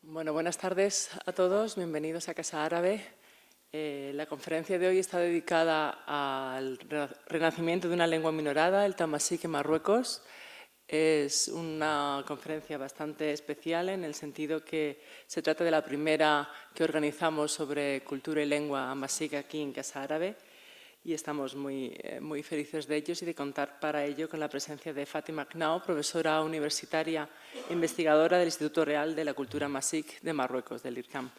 Bueno, buenas tardes a todos, bienvenidos a Casa Árabe. La conferencia de hoy está dedicada al renacimiento de una lengua minorada, el tamasik en Marruecos. Es una conferencia bastante especial en el sentido que se trata de la primera que organizamos sobre cultura y lengua amasik aquí en Casa Árabe. Y estamos muy felices de ellos y de contar para ello con la presencia de Fátima Knao, profesora universitaria e investigadora del Instituto Real de la Cultura Amasik de Marruecos, del IRCAM.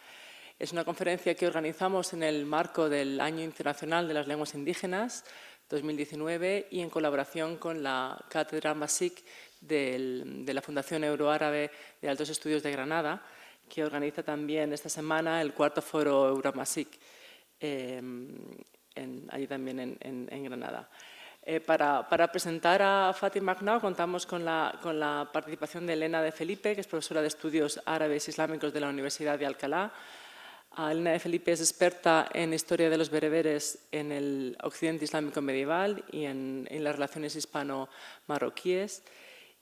Es una conferencia que organizamos en el marco del Año Internacional de las Lenguas Indígenas 2019 y en colaboración con la Cátedra Amasik de la Fundación Euroárabe de Altos Estudios de Granada, que organiza también esta semana el cuarto foro Euroamasik. Allí también en Granada. Para presentar a Fátima Knao contamos con la participación de Elena de Felipe, que es profesora de Estudios Árabes Islámicos de la Universidad de Alcalá. Elena de Felipe es experta en historia de los bereberes en el occidente islámico medieval y en las relaciones hispano-marroquíes.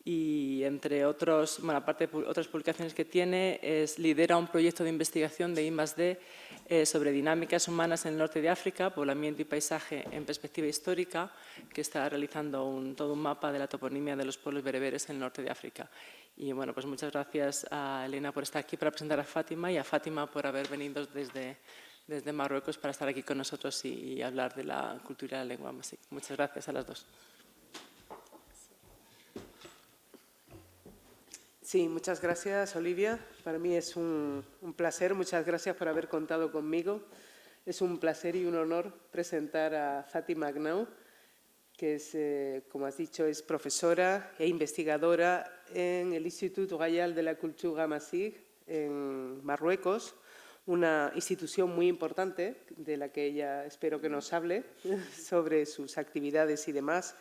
Y entre otros, bueno, aparte de otras publicaciones que tiene, lidera un proyecto de investigación de I+D sobre dinámicas humanas en el norte de África, poblamiento y paisaje en perspectiva histórica, que está realizando todo un mapa de la toponimia de los pueblos bereberes en el norte de África. Y bueno, pues muchas gracias a Elena por estar aquí para presentar a Fátima y a Fátima por haber venido desde Marruecos para estar aquí con nosotros y hablar de la cultura y la lengua amasik. Muchas gracias a las dos. Sí, muchas gracias, Olivia. Para mí es un placer. Muchas gracias por haber contado conmigo. Es un placer y un honor presentar a Fátima Knao, que es, como has dicho, es profesora e investigadora en el Instituto Real de la Cultura Amasik en Marruecos, una institución muy importante de la que ella espero que nos hable sobre sus actividades y demás.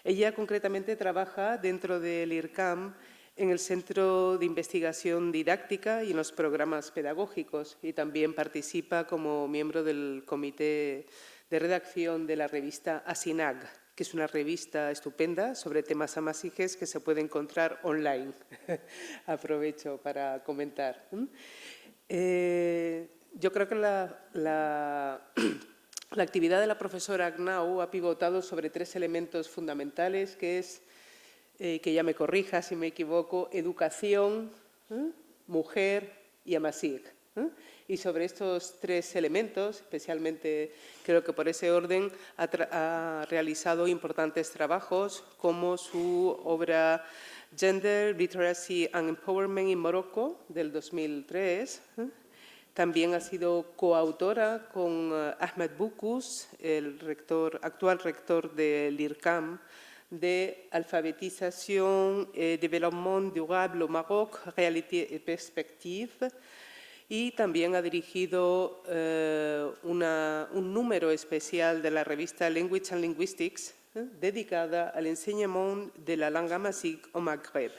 Ella concretamente trabaja dentro del IRCAM en el Centro de Investigación Didáctica y en los programas pedagógicos, y también participa como miembro del comité de redacción de la revista Asinag, que es una revista estupenda sobre temas amasijes que se puede encontrar online. Aprovecho para comentar. Yo creo que la actividad de la profesora Knao ha pivotado sobre tres elementos fundamentales, que es, que ya me corrija si me equivoco, educación, mujer y amasik. Y sobre estos tres elementos, especialmente creo que por ese orden, ha realizado importantes trabajos como su obra Gender, Literacy and Empowerment in Morocco del 2003. También ha sido coautora con Ahmed Boukous, el actual rector del IRCAM, de Alfabetización y Développement Durable au Maroc, Réalité et Perspective, y también ha dirigido un número especial de la revista Language and Linguistics, dedicada al enseñamiento de la lengua amasik au Magreb.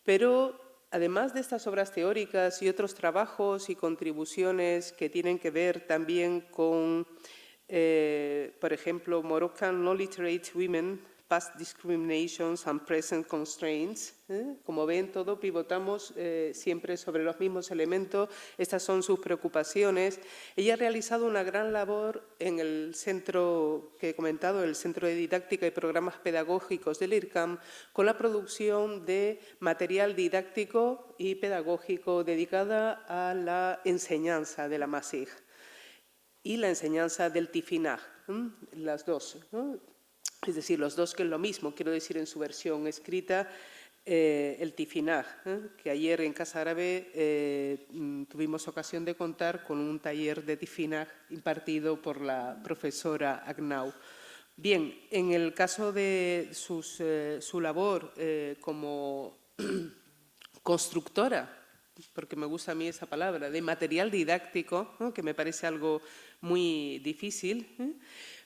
Pero además de estas obras teóricas y otros trabajos y contribuciones que tienen que ver también con, por ejemplo, Moroccan Non-Literate Women, Past Discriminations and Present Constraints. Como ven, todo pivotamos siempre sobre los mismos elementos. Estas son sus preocupaciones. Ella ha realizado una gran labor en el centro que he comentado, el Centro de Didáctica y Programas Pedagógicos del IRCAM, con la producción de material didáctico y pedagógico dedicada a la enseñanza de la amasik y la enseñanza del tifinagh, las dos, ¿no? Es decir, los dos que es lo mismo, quiero decir en su versión escrita, el tifinagh, que ayer en Casa Árabe tuvimos ocasión de contar con un taller de tifinagh impartido por la profesora Knao. Bien, en el caso de su labor como constructora, porque me gusta a mí esa palabra, de material didáctico, ¿no?, que me parece algo muy difícil,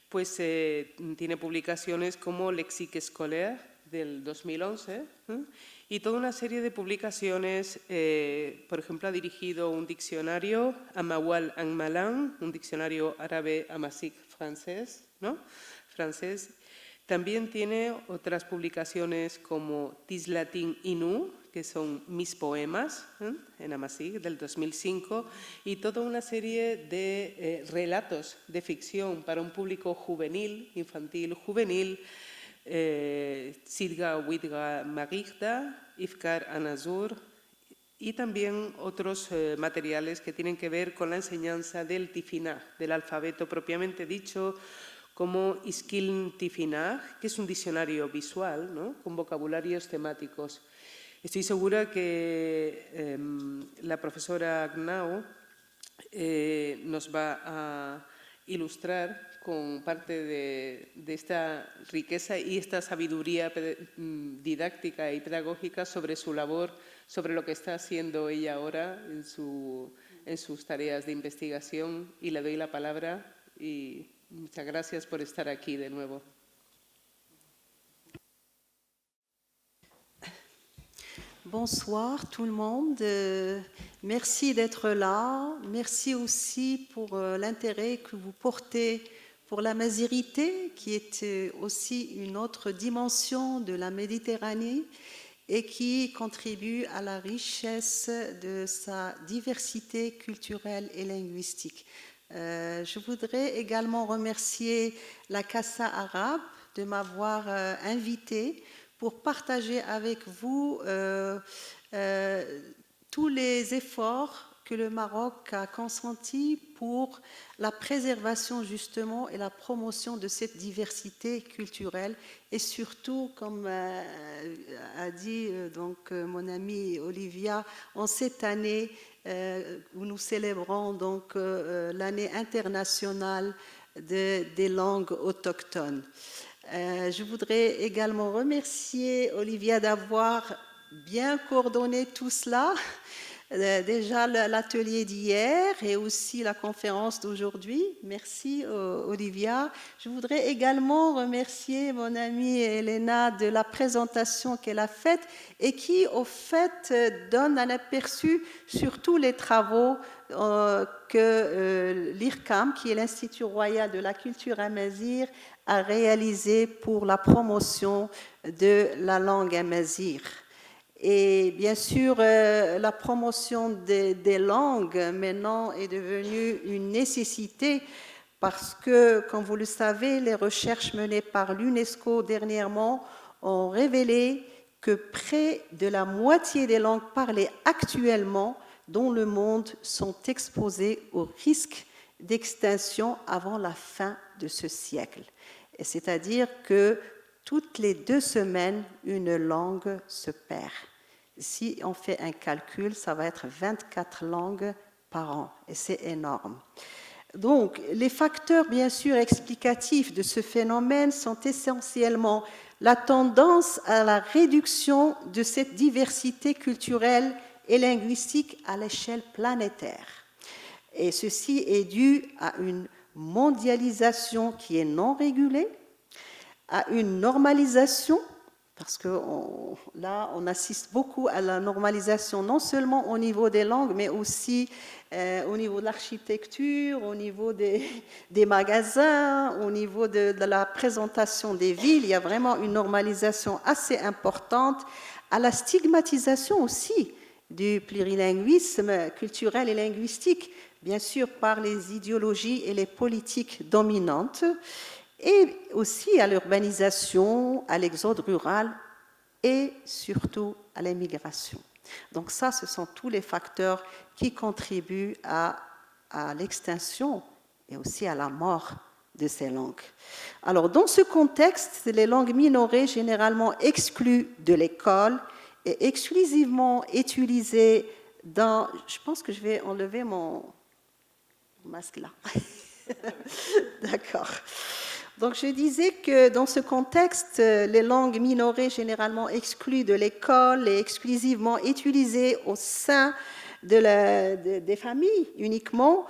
pues tiene publicaciones como Lexique Scolaire del 2011 y toda una serie de publicaciones. Por ejemplo, ha dirigido un diccionario Amawal en Malan, un diccionario árabe amasik francés, ¿no? También tiene otras publicaciones como Tislatin Inu, que son Mis Poemas, en Amazigh, del 2005, y toda una serie de relatos de ficción para un público juvenil, infantil, juvenil, Sidga Widga Magigda, Ifkar Anazur, y también otros materiales que tienen que ver con la enseñanza del tifinagh, del alfabeto propiamente dicho, como Iskiln Tifinagh, que es un diccionario visual, ¿no?, con vocabularios temáticos. Estoy segura que la profesora Agnau nos va a ilustrar con parte de esta riqueza y esta sabiduría didáctica y pedagógica sobre su labor, sobre lo que está haciendo ella ahora en sus tareas de investigación. Y le doy la palabra y muchas gracias por estar aquí de nuevo. Bonsoir tout le monde, merci d'être là, merci aussi pour l'intérêt que vous portez pour la mazirité, qui est aussi une autre dimension de la Méditerranée et qui contribue à la richesse de sa diversité culturelle et linguistique. Je voudrais également remercier la Casa Arabe de m'avoir invité pour partager avec vous tous les efforts que le Maroc a consentis pour la préservation justement et la promotion de cette diversité culturelle et surtout, comme a dit donc mon amie Olivia, en cette année où nous célébrons donc l'année internationale des langues autochtones. Je voudrais également remercier Olivia d'avoir bien coordonné tout cela, déjà l'atelier d'hier et aussi la conférence d'aujourd'hui. Merci Olivia. Je voudrais également remercier mon amie Elena de la présentation qu'elle a faite et qui au fait donne un aperçu sur tous les travaux que l'IRCAM, qui est l'Institut Royal de la Culture Amazigh, a réalisé pour la promotion de la langue amazigh. Et bien sûr, la promotion des langues maintenant est devenue une nécessité parce que, comme vous le savez, les recherches menées par l'UNESCO dernièrement ont révélé que près de la moitié des langues parlées actuellement dans le monde sont exposées au risque d'extinction avant la fin de ce siècle. C'est-à-dire que toutes les 2 semaines, une langue se perd. Si on fait un calcul, ça va être 24 langues par an, et c'est énorme. Donc, les facteurs, bien sûr, explicatifs de ce phénomène sont essentiellement la tendance à la réduction de cette diversité culturelle et linguistique à l'échelle planétaire. Et ceci est dû à une mondialisation qui est non régulée, à une normalisation, parce que là, on assiste beaucoup à la normalisation, non seulement au niveau des langues, mais aussi au niveau de l'architecture, au niveau des magasins, au niveau de la présentation des villes. Il y a vraiment une normalisation assez importante, à la stigmatisation aussi du plurilinguisme culturel et linguistique, bien sûr par les idéologies et les politiques dominantes, et aussi à l'urbanisation, à l'exode rural et surtout à l'immigration. Donc ça, ce sont tous les facteurs qui contribuent à l'extinction et aussi à la mort de ces langues. Alors, dans ce contexte, les langues minorées, généralement exclues de l'école et exclusivement utilisées dans... Je pense que je vais enlever mon masque là. D'accord. Donc, je disais que dans ce contexte, les langues minorées, généralement exclues de l'école et exclusivement utilisées au sein des familles uniquement,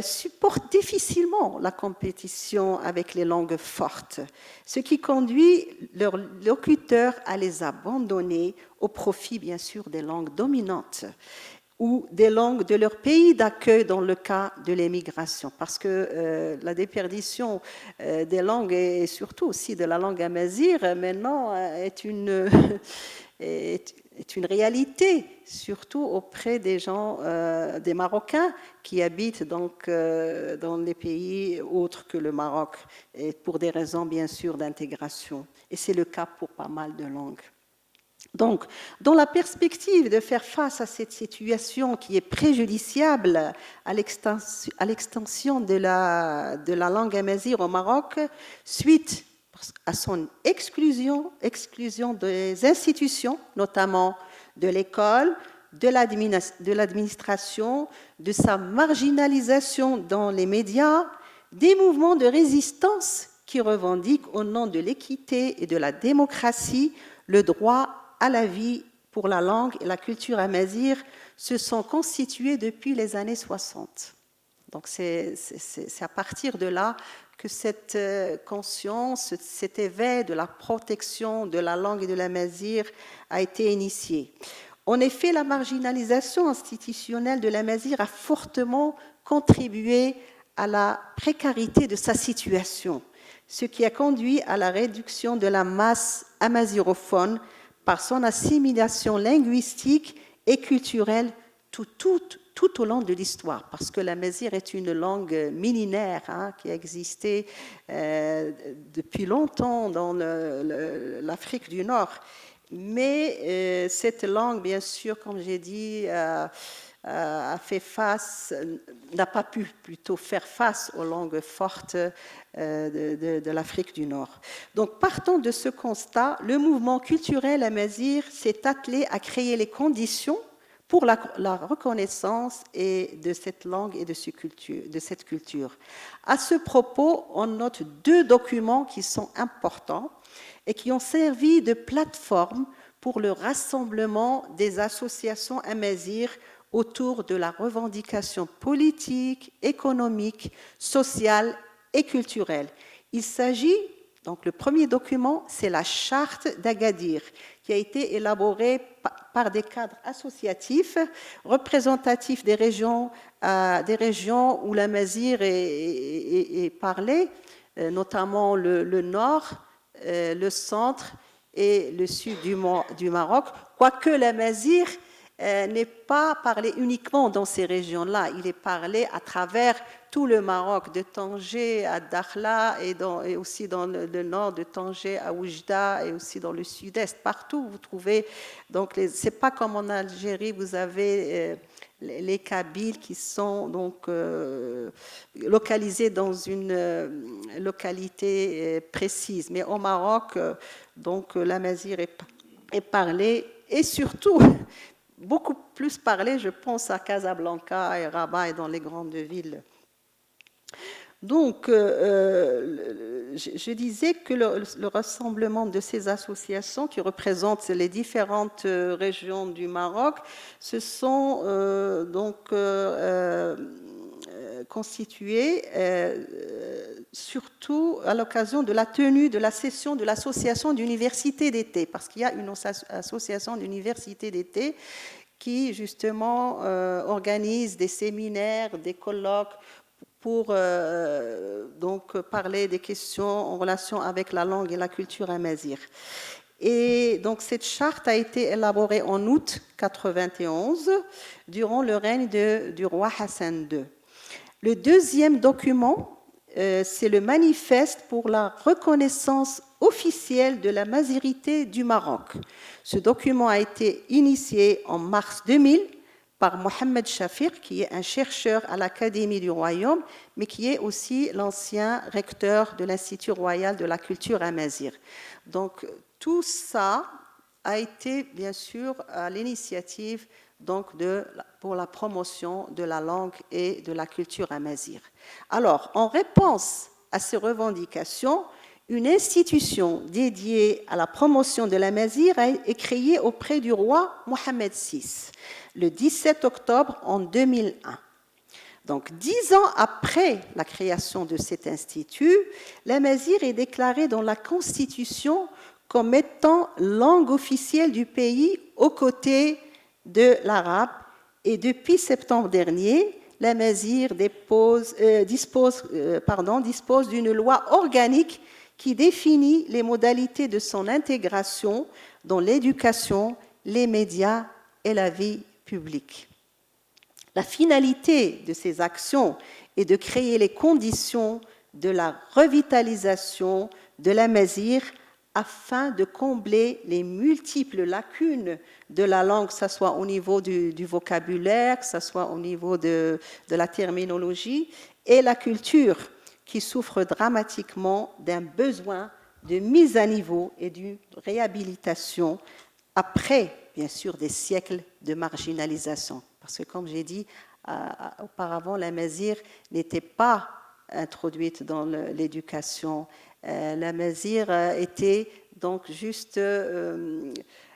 supportent difficilement la compétition avec les langues fortes, ce qui conduit leurs locuteurs à les abandonner au profit, bien sûr, des langues dominantes ou des langues de leur pays d'accueil dans le cas de l'émigration. Parce que la déperdition des langues, et surtout aussi de la langue amazigh, maintenant est est une réalité, surtout auprès des gens, des Marocains qui habitent donc dans les pays autres que le Maroc, et pour des raisons bien sûr d'intégration. Et c'est le cas pour pas mal de langues. Donc, dans la perspective de faire face à cette situation qui est préjudiciable à l'extension de la langue amazigh au Maroc, suite à son exclusion des institutions, notamment de l'école, de l'administration, de sa marginalisation dans les médias, des mouvements de résistance qui revendiquent au nom de l'équité et de la démocratie le droit à la vie pour la langue et la culture amazigh se sont constitués depuis les années 60. Donc c'est à partir de là que cette conscience, cet éveil de la protection de la langue et de l'amazigh a été initié. En effet, la marginalisation institutionnelle de l'amazigh a fortement contribué à la précarité de sa situation, ce qui a conduit à la réduction de la masse amazighophone par son assimilation linguistique et culturelle tout au long de l'histoire, parce que l'amazigh est une langue millénaire qui a existé depuis longtemps dans l'Afrique du Nord. Mais cette langue, bien sûr, comme j'ai dit, n'a pas pu plutôt faire face aux langues fortes de l'Afrique du Nord. Donc, partant de ce constat, le mouvement culturel amazigh s'est attelé à créer les conditions pour la reconnaissance de cette langue et de cette culture. À ce propos, on note 2 documents qui sont importants et qui ont servi de plateforme pour le rassemblement des associations amazigh autour de la revendication politique, économique, sociale et culturelle. Il s'agit, donc le premier document, c'est la charte d'Agadir, qui a été élaborée par des cadres associatifs représentatifs des régions où l'amazigh est parlé, notamment le nord, le centre et le sud du Maroc, quoique l'amazigh n'est pas parlé uniquement dans ces régions-là, il est parlé à travers tout le Maroc, de Tanger à Dakhla et aussi dans le nord de Tanger à Oujda et aussi dans le sud-est. Partout, vous trouvez, donc c'est pas comme en Algérie, vous avez les Kabyles qui sont donc localisés dans une localité précise. Mais au Maroc, donc l'amazigh est parlé et surtout beaucoup plus parlé, je pense à Casablanca et Rabat et dans les grandes villes. Donc, je disais que le rassemblement de ces associations qui représentent les différentes régions du Maroc se sont constituées surtout à l'occasion de la tenue de la session de l'association d'université d'été, parce qu'il y a une association d'université d'été qui justement organise des séminaires, des colloques pour donc parler des questions en relation avec la langue et la culture amazigh. Et donc cette charte a été élaborée en août 1991 durant le règne du roi Hassan II. Le deuxième document, c'est le manifeste pour la reconnaissance officielle de la mazighité du Maroc. Ce document a été initié en mars 2000 par Mohamed Shafir, qui est un chercheur à l'Académie du Royaume, mais qui est aussi l'ancien recteur de l'Institut royal de la culture amazigh. Donc tout ça a été bien sûr à l'initiative donc pour la promotion de la langue et de la culture amazigh. Alors, en réponse à ces revendications, une institution dédiée à la promotion de l'amazigh est créée auprès du roi Mohamed VI, le 17 octobre en 2001. Donc, 10 ans après la création de cet institut, l'amazigh est déclaré dans la Constitution comme étant langue officielle du pays aux côtés de l'arabe. Et depuis septembre dernier, l'amazigh dispose d'une loi organique qui définit les modalités de son intégration dans l'éducation, les médias et la vie publique. La finalité de ces actions est de créer les conditions de la revitalisation de l'amazigh afin de combler les multiples lacunes de la langue, que ce soit au niveau du vocabulaire, que ce soit au niveau de la terminologie, et la culture qui souffre dramatiquement d'un besoin de mise à niveau et d'une réhabilitation après, bien sûr, des siècles de marginalisation. Parce que, comme j'ai dit auparavant, l'amazigh n'était pas introduite dans l'éducation. L'amazigh était donc juste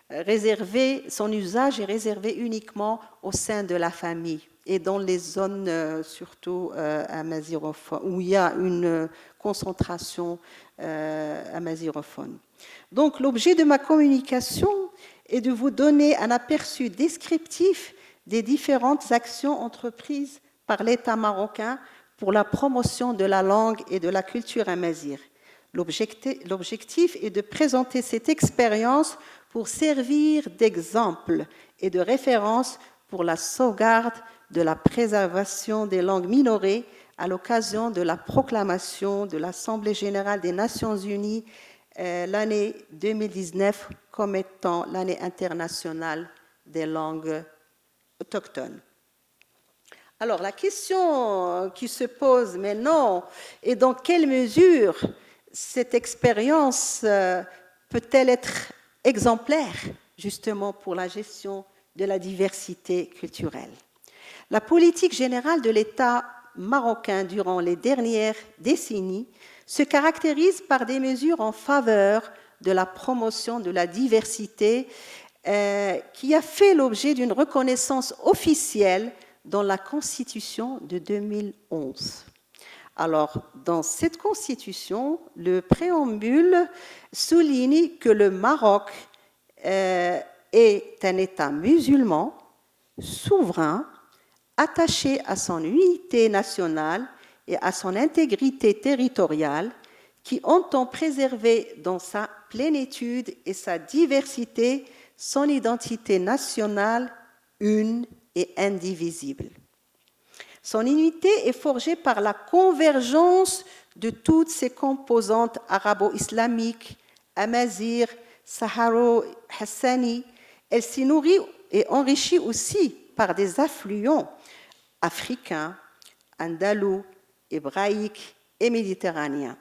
réservé, son usage est réservé uniquement au sein de la famille et dans les zones surtout amazighophone, où il y a une concentration amazighophone. Donc l'objet de ma communication est de vous donner un aperçu descriptif des différentes actions entreprises par l'État marocain pour la promotion de la langue et de la culture amazigh. L'objectif est de présenter cette expérience pour servir d'exemple et de référence pour la sauvegarde de la préservation des langues minorées à l'occasion de la proclamation de l'Assemblée générale des Nations unies l'année 2019 comme étant l'année internationale des langues autochtones. Alors, la question qui se pose maintenant est dans quelle mesure cette expérience peut-elle être exemplaire, justement, pour la gestion de la diversité culturelle. La politique générale de l'État marocain durant les dernières décennies se caractérise par des mesures en faveur de la promotion de la diversité qui a fait l'objet d'une reconnaissance officielle dans la Constitution de 2011. Alors, dans cette Constitution, le préambule souligne que le Maroc est un État musulman, souverain, attaché à son unité nationale et à son intégrité territoriale, qui entend préserver dans sa plénitude et sa diversité son identité nationale une et indivisible. Son unité est forgée par la convergence de toutes ses composantes arabo-islamiques, amazigh, saharo-hassani. Elle s'y nourrit et enrichit aussi par des affluents africains, andalous, hébraïques et méditerranéens.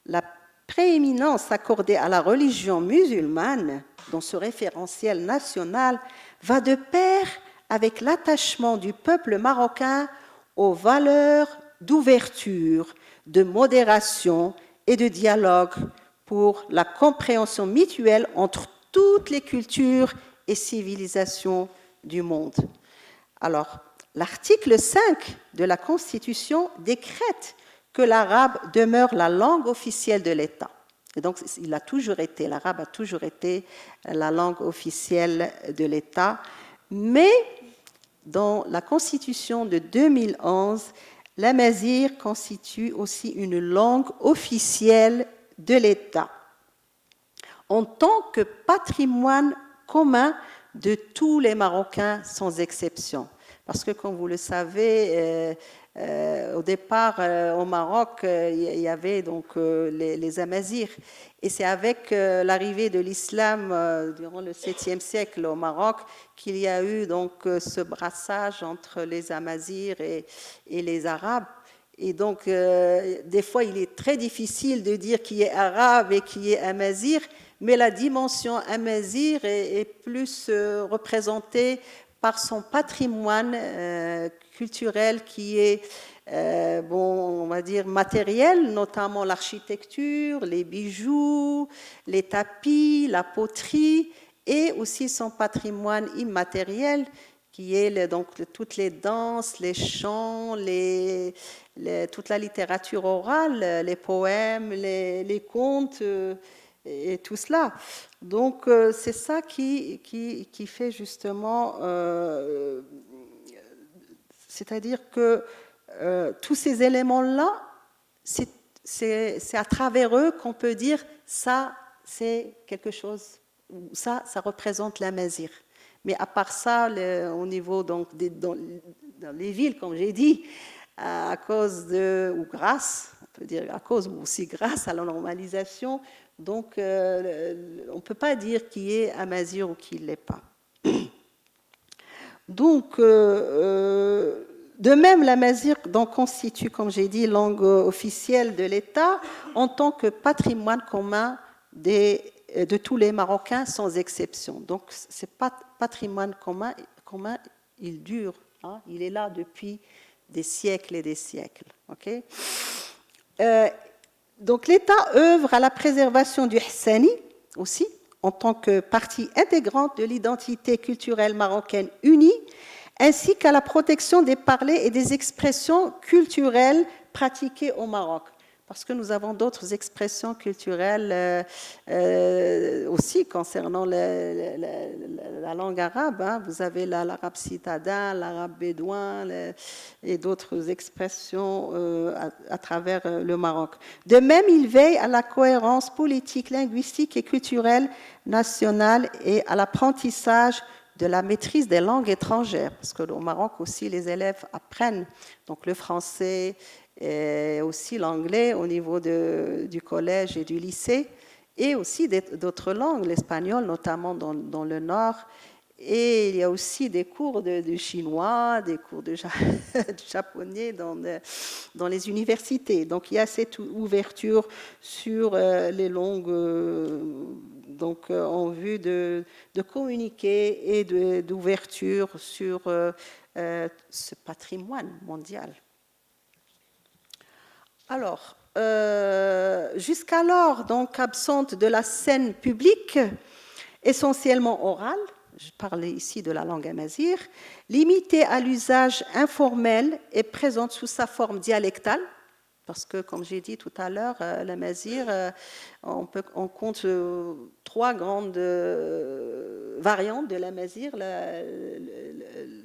La prééminence accordée à la religion musulmane dans ce référentiel national va de pair avec l'attachement du peuple marocain aux valeurs d'ouverture, de modération et de dialogue pour la compréhension mutuelle entre toutes les cultures et civilisations du monde. Alors, l'article 5 de la Constitution décrète que l'arabe demeure la langue officielle de l'État. Et donc, l'arabe a toujours été la langue officielle de l'État, mais dans la Constitution de 2011, l'amazigh constitue aussi une langue officielle de l'État, en tant que patrimoine commun de tous les Marocains sans exception. Parce que, comme vous le savez, au départ, au Maroc, il y avait donc les amazighs. Et c'est avec l'arrivée de l'islam durant le 7e siècle au Maroc qu'il y a eu donc ce brassage entre les amazighs et les arabes. Et donc, des fois, il est très difficile de dire qui est arabe et qui est amazigh, mais la dimension amazigh est plus représentée par son patrimoine culturel qui est, on va dire, matériel, notamment l'architecture, les bijoux, les tapis, la poterie, et aussi son patrimoine immatériel qui est donc toutes les danses, les chants, toute la littérature orale, les poèmes, les contes, et tout cela. Donc, c'est ça qui fait justement, c'est-à-dire que tous ces éléments-là, c'est à travers eux qu'on peut dire ça, c'est quelque chose ça représente l'amazigh. Mais à part ça, au niveau donc dans les villes, comme j'ai dit, à cause de, ou grâce, on peut dire à cause ou aussi grâce à la normalisation, donc on ne peut pas dire qui est amazigh ou qui ne l'est pas. Donc, de même, l'amazigh constitue, comme j'ai dit, langue officielle de l'État en tant que patrimoine commun de tous les Marocains sans exception. Donc, ce patrimoine commun, il dure, hein, il est là depuis des siècles et des siècles. Okay? Donc, l'État œuvre à la préservation du Hassani aussi, en tant que partie intégrante de l'identité culturelle marocaine unie, ainsi qu'à la protection des parlers et des expressions culturelles pratiquées au Maroc. Parce que nous avons d'autres expressions culturelles aussi concernant la langue arabe. Hein. Vous avez l'arabe citadin, l'arabe bédouin et d'autres expressions à travers le Maroc. De même, il veille à la cohérence politique, linguistique et culturelle nationale et à l'apprentissage de la maîtrise des langues étrangères. Parce qu'au Maroc aussi, les élèves apprennent donc le français, et aussi l'anglais au niveau du collège et du lycée, et aussi d'autres langues, l'espagnol notamment dans le nord, et il y a aussi des cours de chinois, des cours de japonais dans les universités. Donc il y a cette ouverture sur les langues donc, en vue de communiquer et d'ouverture sur ce patrimoine mondial. Alors, jusqu'alors, donc, absente de la scène publique, essentiellement orale, je parlais ici de la langue amazigh, limitée à l'usage informel et présente sous sa forme dialectale, parce que, comme j'ai dit tout à l'heure, l'amazigh, on compte 3 grandes variantes de l'amazigh.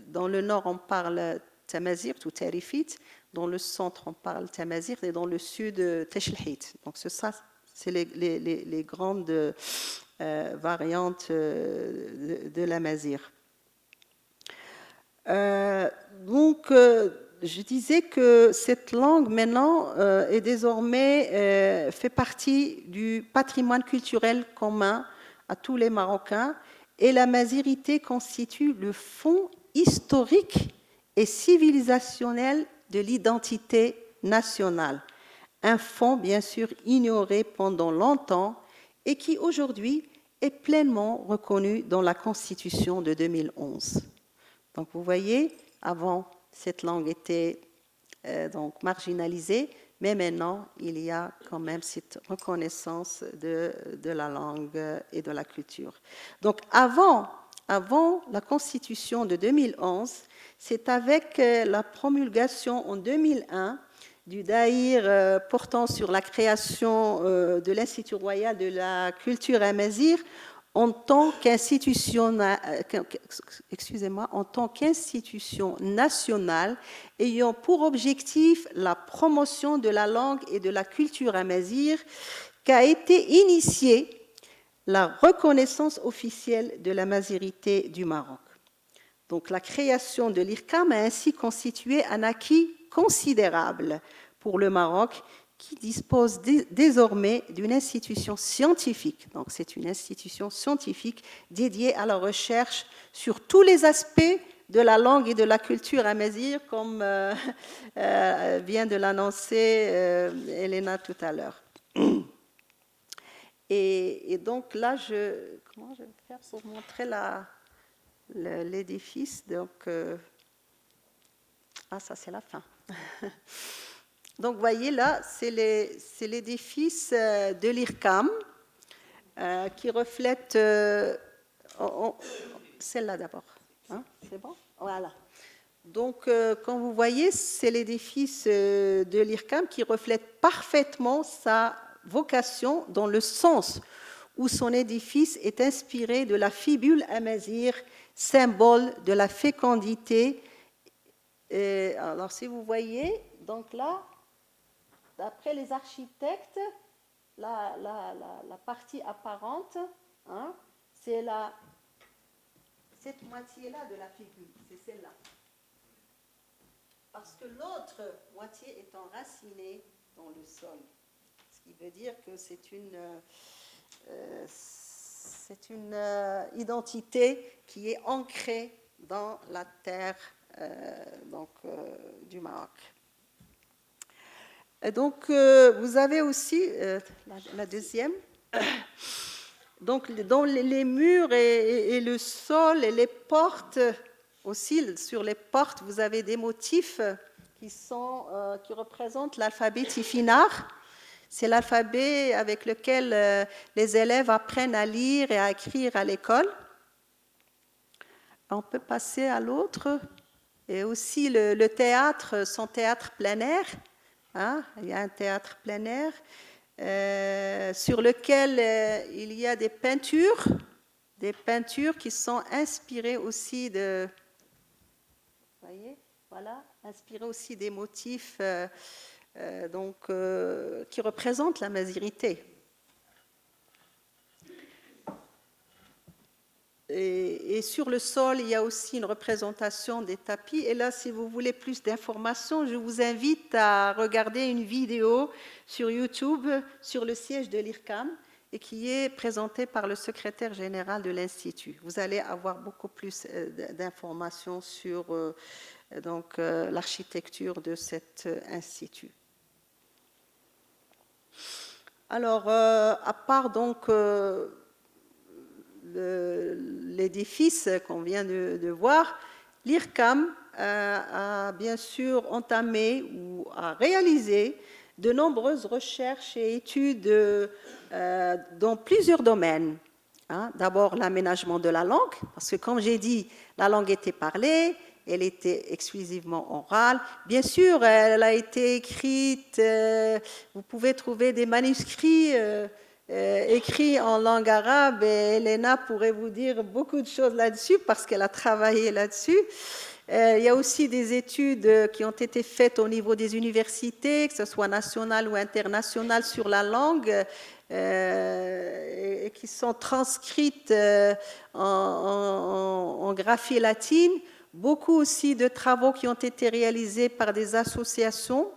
Dans le nord, on parle tamazigh ou tarifit. Dans le centre, on parle tamazigh et dans le sud, teshlhit. Donc, c'est les grandes variantes de l'amazigh. Donc, je disais que cette langue, maintenant, est désormais fait partie du patrimoine culturel commun à tous les Marocains et l'amazighité constitue le fond historique et civilisationnel de l'identité nationale, un fond bien sûr ignoré pendant longtemps et qui aujourd'hui est pleinement reconnu dans la Constitution de 2011. Donc vous voyez, avant cette langue était donc marginalisée, mais maintenant il y a quand même cette reconnaissance de la langue et de la culture. Donc avant la Constitution de 2011, c'est avec la promulgation en 2001 du Daïr portant sur la création de l'Institut royal de la culture amazigh en tant qu'institution nationale ayant pour objectif la promotion de la langue et de la culture amazigh qu'a été initiée la reconnaissance officielle de l'amazighité du Maroc. Donc la création de l'IRCAM a ainsi constitué un acquis considérable pour le Maroc qui dispose désormais d'une institution scientifique. Donc c'est une institution scientifique dédiée à la recherche sur tous les aspects de la langue et de la culture amazigh, comme vient de l'annoncer Elena tout à l'heure. Et donc là, comment je vais faire pour montrer l'édifice. Donc, ça c'est la fin. Donc, vous voyez là, c'est l'édifice de l'IRCAM qui reflète celle-là d'abord. Hein, c'est bon? Voilà. Donc, comme vous voyez, c'est l'édifice de l'IRCAM qui reflète parfaitement sa vocation dans le sens où son édifice est inspiré de la fibule amazigh, symbole de la fécondité. Et alors, si vous voyez, donc là, d'après les architectes, la partie apparente, hein, c'est cette moitié-là de la figure, c'est celle-là. Parce que l'autre moitié est enracinée dans le sol. Ce qui veut dire que c'est une identité qui est ancrée dans la terre du Maroc. Et donc, vous avez aussi la deuxième. Donc, dans les murs et le sol et les portes, aussi sur les portes, vous avez des motifs qui représentent l'alphabet tifinagh. C'est l'alphabet avec lequel les élèves apprennent à lire et à écrire à l'école. On peut passer à l'autre. Et aussi le théâtre, son théâtre plein air. Hein, il y a un théâtre plein air. Sur lequel il y a des peintures qui sont inspirées aussi inspirées aussi des motifs qui représentent la mazirité. Et sur le sol, il y a aussi une représentation des tapis. Et là, si vous voulez plus d'informations, je vous invite à regarder une vidéo sur YouTube sur le siège de l'IRCAM et qui est présentée par le secrétaire général de l'Institut. Vous allez avoir beaucoup plus d'informations sur l'architecture de cet institut. Alors, à part donc l'édifice qu'on vient de voir, l'IRCAM a bien sûr entamé ou a réalisé de nombreuses recherches et études dans plusieurs domaines. Hein. D'abord, l'aménagement de la langue, parce que comme j'ai dit, la langue était parlée, elle était exclusivement orale. Bien sûr, elle a été écrite, vous pouvez trouver des manuscrits écrits en langue arabe, et Elena pourrait vous dire beaucoup de choses là-dessus, parce qu'elle a travaillé là-dessus. Il y a aussi des études qui ont été faites au niveau des universités, que ce soit nationales ou internationales, sur la langue, et qui sont transcrites en graphie latine. Beaucoup aussi de travaux qui ont été réalisés par des associations,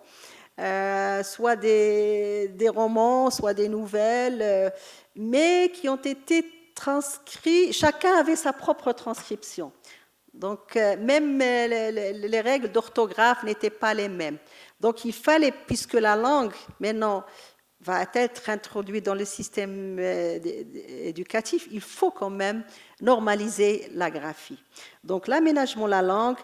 soit des romans, soit des nouvelles, mais qui ont été transcrits, chacun avait sa propre transcription. Donc, même les règles d'orthographe n'étaient pas les mêmes. Donc, il fallait, puisque la langue, maintenant, va être introduite dans le système éducatif, il faut quand même normaliser la graphie. Donc, l'aménagement de la langue,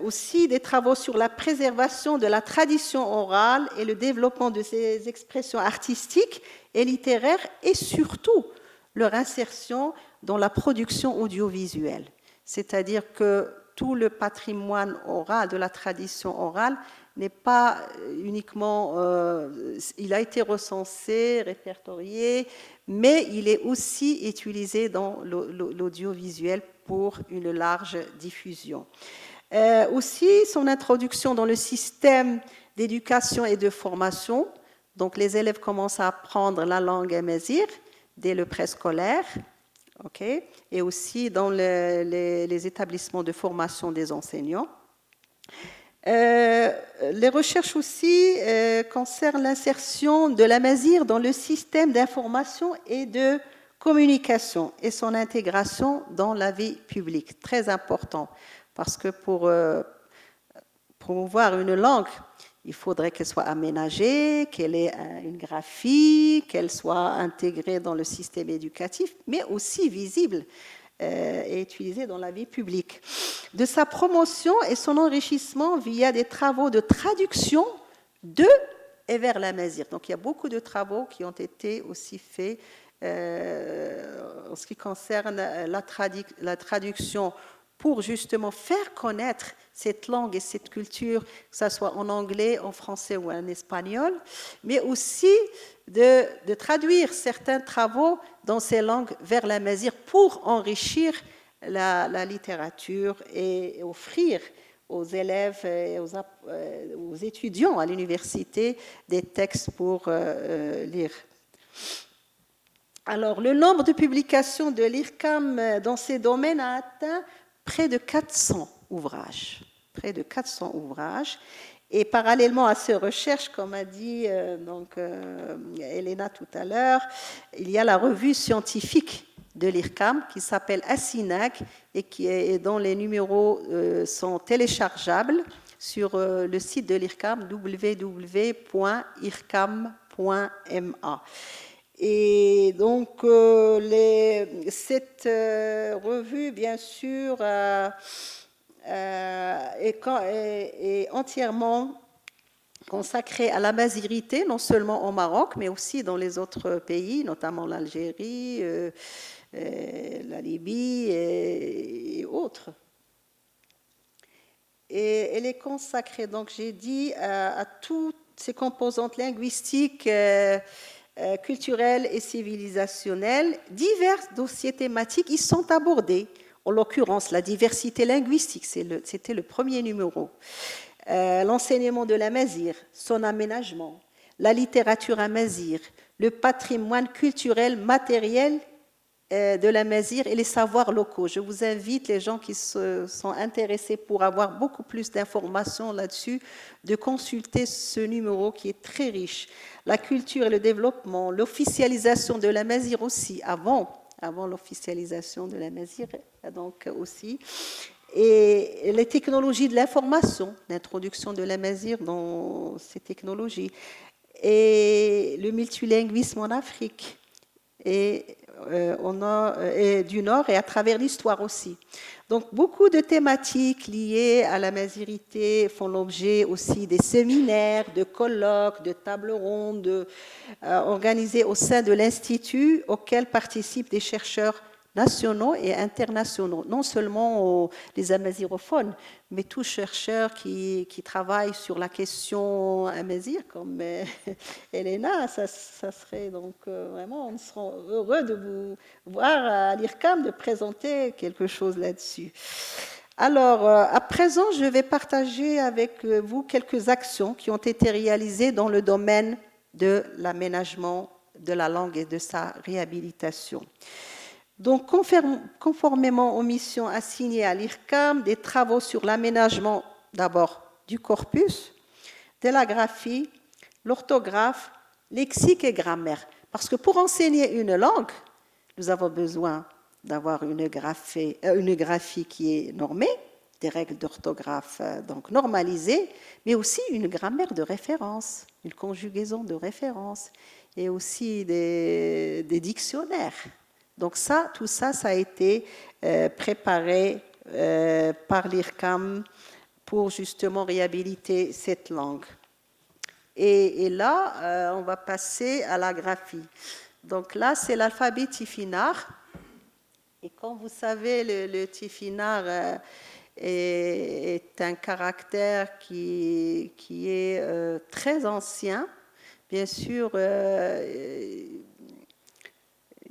aussi des travaux sur la préservation de la tradition orale et le développement de ces expressions artistiques et littéraires, et surtout leur insertion dans la production audiovisuelle. C'est-à-dire que tout le patrimoine oral, de la tradition orale, n'est pas uniquement, il a été recensé, répertorié, mais il est aussi utilisé dans l'audiovisuel pour une large diffusion. Aussi, son introduction dans le système d'éducation et de formation. Donc, les élèves commencent à apprendre la langue amazigh dès le préscolaire. Okay. Et aussi dans les établissements de formation des enseignants. Les recherches aussi concernent l'insertion de l'amazigh dans le système d'information et de communication et son intégration dans la vie publique. Très important, parce que pour promouvoir une langue, il faudrait qu'elle soit aménagée, qu'elle ait une graphie, qu'elle soit intégrée dans le système éducatif, mais aussi visible et utilisée dans la vie publique. De sa promotion et son enrichissement via des travaux de traduction de et vers l'amazigh. Donc il y a beaucoup de travaux qui ont été aussi faits en ce qui concerne la traduction pour justement faire connaître cette langue et cette culture, que ce soit en anglais, en français ou en espagnol, mais aussi de traduire certains travaux dans ces langues vers l'amazigh pour enrichir la littérature et offrir aux élèves et aux étudiants à l'université des textes pour lire. Alors, le nombre de publications de l'IRCAM dans ces domaines a atteint près de 400 ouvrages. Près de 400 ouvrages. Et parallèlement à ces recherches, comme a dit Elena tout à l'heure, il y a la revue scientifique de l'IRCAM qui s'appelle ASINAG et dont les numéros sont téléchargeables sur le site de l'IRCAM www.ircam.ma. Et donc, cette revue, bien sûr, est entièrement consacrée à la mazirité, non seulement au Maroc, mais aussi dans les autres pays, notamment l'Algérie, la Libye et autres. Et elle est consacrée, donc j'ai dit, à toutes ces composantes linguistiques, culturelles et civilisationnelles. Divers dossiers thématiques y sont abordés. En l'occurrence, la diversité linguistique, c'était le premier numéro. L'enseignement de la mazir, son aménagement, la littérature amazigh, le patrimoine culturel matériel de la mazir et les savoirs locaux. Je vous invite, les gens qui sont intéressés pour avoir beaucoup plus d'informations là-dessus, de consulter ce numéro qui est très riche. La culture et le développement, l'officialisation de la mazir aussi, avant l'officialisation de la mazir, donc aussi, et les technologies de l'information, l'introduction de la mazir dans ces technologies, et le multilinguisme en Afrique, et du Nord et à travers l'histoire aussi. Donc, beaucoup de thématiques liées à la mazirité font l'objet aussi des séminaires, de colloques, de tables rondes organisés au sein de l'Institut auxquels participent des chercheurs nationaux et internationaux, non seulement les amazirophones, mais tous chercheurs qui travaillent sur la question amazigh, comme Elena. Ça serait donc vraiment, on sera heureux de vous voir à l'IRCAM, de présenter quelque chose là-dessus. Alors, à présent, je vais partager avec vous quelques actions qui ont été réalisées dans le domaine de l'aménagement de la langue et de sa réhabilitation. Donc, conformément aux missions assignées à l'IRCAM, des travaux sur l'aménagement d'abord du corpus, de la graphie, l'orthographe, lexique et grammaire. Parce que pour enseigner une langue, nous avons besoin d'avoir une graphie qui est normée, des règles d'orthographe donc normalisées, mais aussi une grammaire de référence, une conjugaison de référence, et aussi des dictionnaires. Donc tout ça a été préparé par l'IRCAM pour justement réhabiliter cette langue. Et là, on va passer à la graphie. Donc là, c'est l'alphabet tifinagh. Et comme vous savez, le tifinagh est un caractère qui est très ancien. Bien sûr,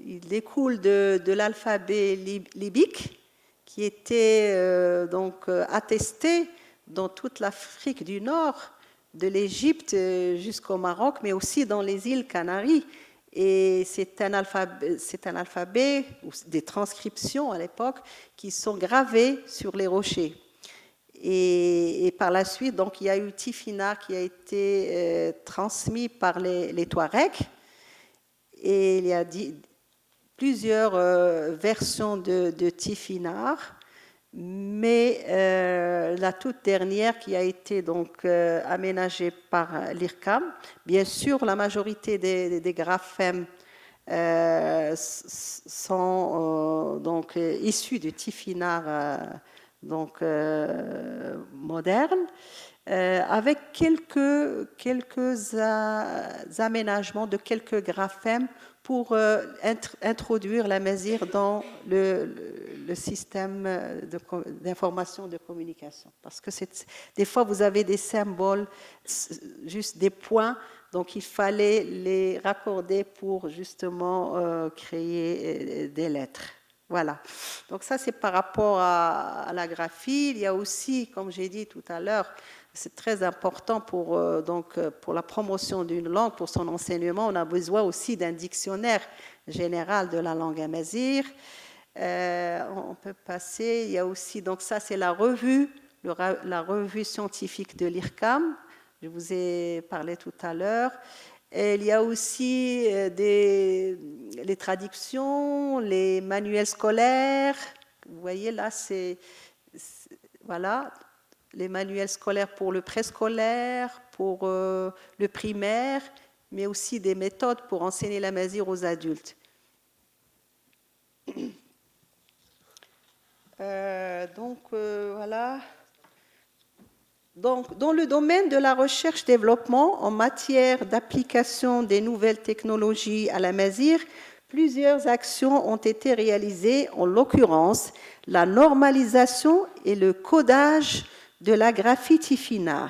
il découle de l'alphabet libyque qui était donc attesté dans toute l'Afrique du Nord, de l'Égypte jusqu'au Maroc, mais aussi dans les îles Canaries. Et c'est un alphabet, ou des transcriptions à l'époque, qui sont gravées sur les rochers. Et par la suite, donc, il y a eu tifinagh qui a été transmis par les Touaregs. Et il y a plusieurs versions de tifinagh, mais la toute dernière qui a été donc aménagée par l'IRCAM. Bien sûr, la majorité des graphèmes sont donc issus du tifinagh donc moderne, avec quelques aménagements de quelques graphèmes pour introduire la mazir dans le système d'information de communication. Parce que des fois, vous avez des symboles, juste des points, donc il fallait les raccorder pour justement créer des lettres. Voilà. Donc ça, c'est par rapport à la graphie. Il y a aussi, comme j'ai dit tout à l'heure, c'est très important pour la promotion d'une langue, pour son enseignement. On a besoin aussi d'un dictionnaire générale de la langue amazigh. On peut passer, il y a aussi, donc ça c'est la revue scientifique de l'IRCAM, je vous ai parlé tout à l'heure. Il y a aussi les traductions, les manuels scolaires. Vous voyez là, voilà, les manuels scolaires pour le préscolaire, pour le primaire, mais aussi des méthodes pour enseigner l'amazigh aux adultes. Voilà. Donc, dans le domaine de la recherche-développement en matière d'application des nouvelles technologies à l'amazigh, plusieurs actions ont été réalisées, en l'occurrence la normalisation et le codage de la graphie tifinagh,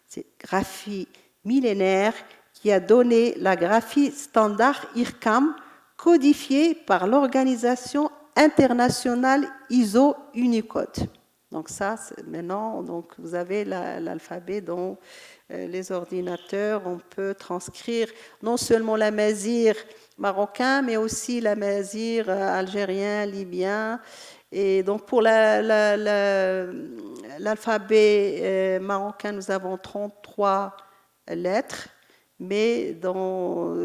cette graphie millénaire qui a donné la graphie standard IRCAM codifiée par l'organisation internationale ISO Unicode. Donc ça, maintenant, donc vous avez l'alphabet dont les ordinateurs, on peut transcrire non seulement l'amazigh marocain, mais aussi l'amazigh algérien, libyen. Et donc pour l'alphabet marocain, nous avons 33 lettres, mais dans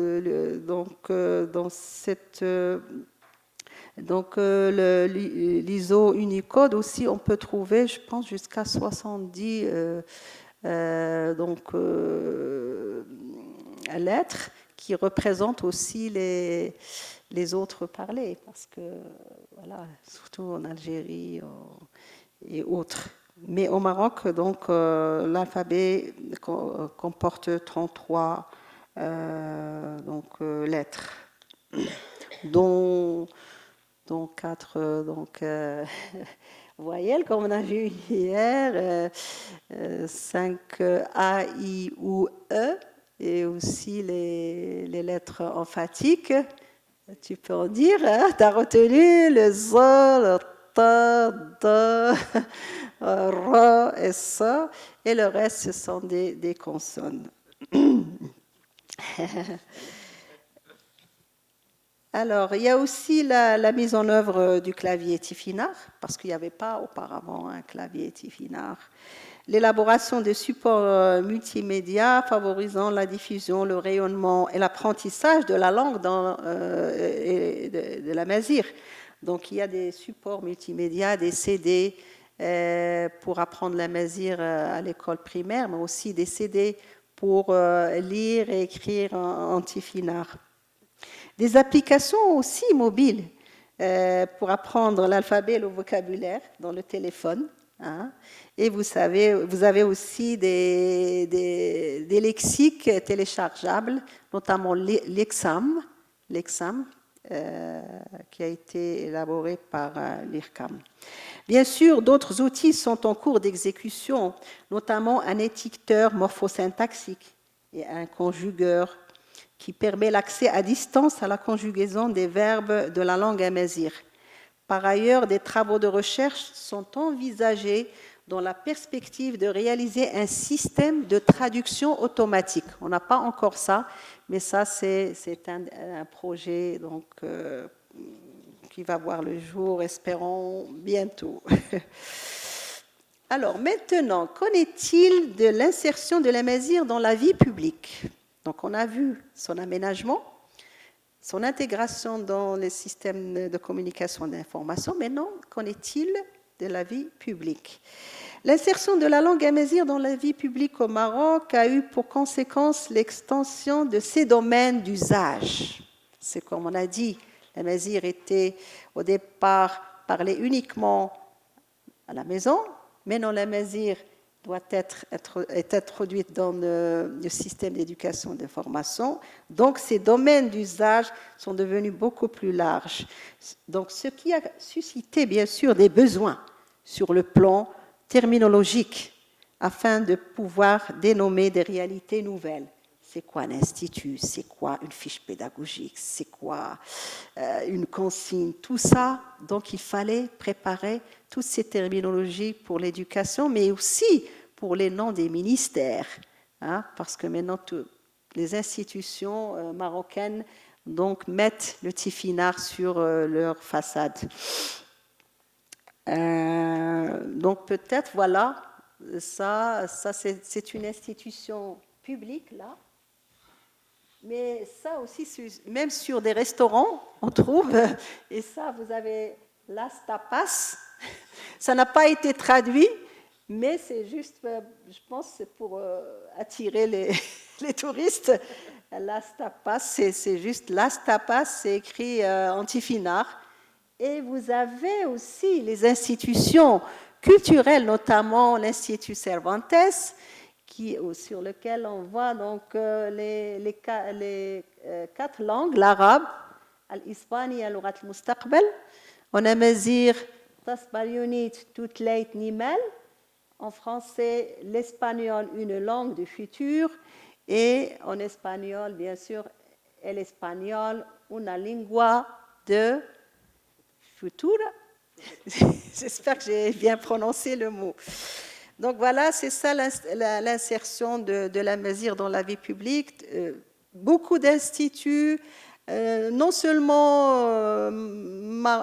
cette... Donc, l'ISO Unicode aussi, on peut trouver, je pense, jusqu'à 70 lettres qui représentent aussi les autres parlés, parce que, voilà, surtout en Algérie et autres. Mais au Maroc, donc, l'alphabet comporte 33 lettres, dont 4 voyelles, comme on a vu hier, 5 A, I, ou E, et aussi les lettres emphatiques. Tu peux en dire, hein? Tu as retenu le Z, le T, D, R et S, et le reste, ce sont des consonnes. Alors, il y a aussi la mise en œuvre du clavier tifinagh, parce qu'il n'y avait pas auparavant un clavier tifinagh. L'élaboration de supports multimédia favorisant la diffusion, le rayonnement et l'apprentissage de la langue de l'amazigh. Donc, il y a des supports multimédia, des CD pour apprendre l'amazigh à l'école primaire, mais aussi des CD pour lire et écrire en tifinagh. Des applications aussi mobiles pour apprendre l'alphabet et le vocabulaire dans le téléphone. Hein. Et vous avez aussi des lexiques téléchargeables, notamment l'Exam, qui a été élaboré par l'IRCAM. Bien sûr, d'autres outils sont en cours d'exécution, notamment un étiqueteur morphosyntaxique et un conjugueur qui permet l'accès à distance à la conjugaison des verbes de la langue amazigh. Par ailleurs, des travaux de recherche sont envisagés dans la perspective de réaliser un système de traduction automatique. On n'a pas encore ça, mais ça, c'est un projet donc, qui va voir le jour, espérons, bientôt. Alors, maintenant, qu'en est-il de l'insertion de l'amazigh dans la vie publique ? Donc, on a vu son aménagement, son intégration dans les systèmes de communication et d'information. Maintenant, qu'en est-il de la vie publique ? L'insertion de la langue amazigh dans la vie publique au Maroc a eu pour conséquence l'extension de ses domaines d'usage. C'est comme on a dit, l'amazigh était au départ parlé uniquement à la maison. Maintenant, l'amazigh doit être introduite dans le système d'éducation et de formation. Donc, ces domaines d'usage sont devenus beaucoup plus larges. Donc, ce qui a suscité, bien sûr, des besoins sur le plan terminologique, afin de pouvoir dénommer des réalités nouvelles. C'est quoi un institut? C'est quoi une fiche pédagogique? C'est quoi une consigne? Tout ça, donc il fallait préparer toutes ces terminologies pour l'éducation, mais aussi pour les noms des ministères, hein, parce que maintenant, les institutions marocaines donc mettent le tifinagh sur leur façade. Donc peut-être, voilà, ça c'est une institution publique, là. Mais ça aussi, même sur des restaurants, on trouve, et ça, vous avez las tapas. Ça n'a pas été traduit, mais c'est juste, je pense, c'est pour attirer les touristes. Las tapas, c'est juste las tapas, c'est écrit en tifinagh. Et vous avez aussi les institutions culturelles, notamment l'Institut Cervantes, sur lequel on voit donc les 4 langues, l'arabe, l'hispani, al-lughat al-mustaqbal, en amazigh, tasbalyonit, tutleit nimel, en français, l'espagnol, une langue du futur, et en espagnol, bien sûr, el espagnol, una lingua de futura. J'espère que j'ai bien prononcé le mot. Donc voilà, c'est ça l'insertion de l'amazigh dans la vie publique. Beaucoup d'instituts, non seulement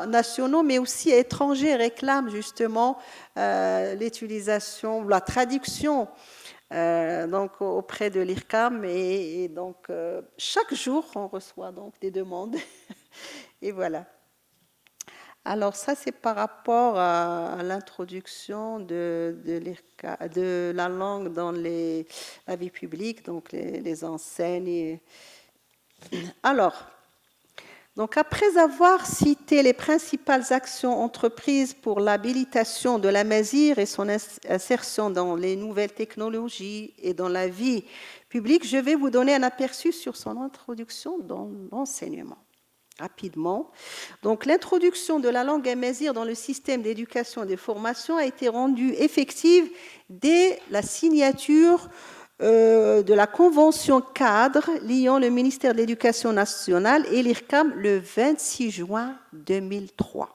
nationaux, mais aussi étrangers, réclament justement l'utilisation, la traduction donc auprès de l'IRCAM. Et donc chaque jour, on reçoit donc des demandes. Et voilà. Alors ça, c'est par rapport à l'introduction de la langue dans la vie publique, donc les enseignes. Alors, donc après avoir cité les principales actions entreprises pour l'habilitation de l'amazigh et son insertion dans les nouvelles technologies et dans la vie publique, je vais vous donner un aperçu sur son introduction dans l'enseignement. Rapidement. Donc, l'introduction de la langue amazigh dans le système d'éducation et de formation a été rendue effective dès la signature de la convention cadre liant le ministère de l'Éducation nationale et l'IRCAM le 26 juin 2003.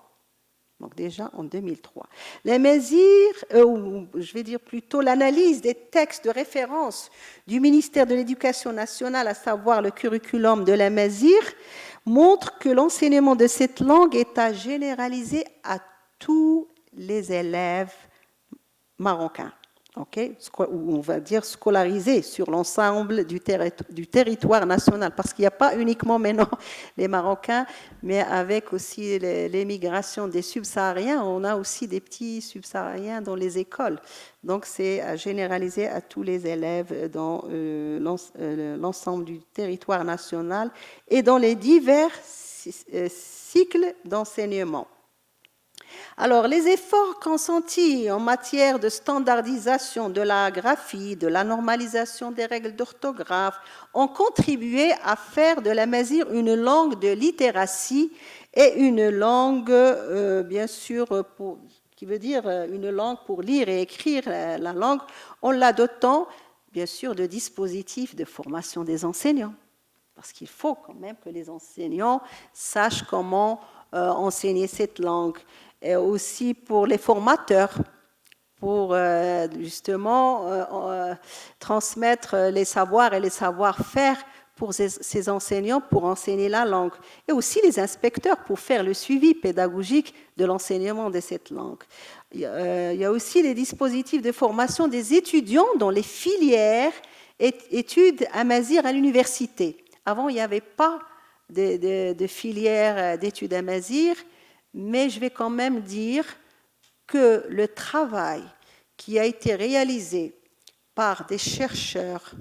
Donc déjà en 2003. L'amazigh, je vais dire plutôt l'analyse des textes de référence du ministère de l'Éducation nationale, à savoir le curriculum de l'amazigh, montre que l'enseignement de cette langue est à généraliser à tous les élèves marocains, okay? Ou on va dire scolarisés sur l'ensemble du territoire national, parce qu'il n'y a pas uniquement maintenant les Marocains, mais avec aussi l'émigration des subsahariens, on a aussi des petits subsahariens dans les écoles. Donc c'est à généraliser à tous les élèves dans l'ensemble du territoire national et dans les divers cycles d'enseignement. Alors, les efforts consentis en matière de standardisation de la graphie, de la normalisation des règles d'orthographe, ont contribué à faire de l'amazigh une langue de littératie et une langue, bien sûr, qui veut dire une langue pour lire et écrire la langue, en la dotant, bien sûr, de dispositifs de formation des enseignants. Parce qu'il faut quand même que les enseignants sachent comment enseigner cette langue. Et aussi pour les formateurs, pour justement transmettre les savoirs et les savoir-faire pour ces enseignants pour enseigner la langue. Et aussi les inspecteurs pour faire le suivi pédagogique de l'enseignement de cette langue. Il y a aussi les dispositifs de formation des étudiants dans les filières études amazigh à l'université. Avant, il n'y avait pas de filière d'études amazigh, mais je vais quand même dire que le travail qui a été réalisé par des chercheurs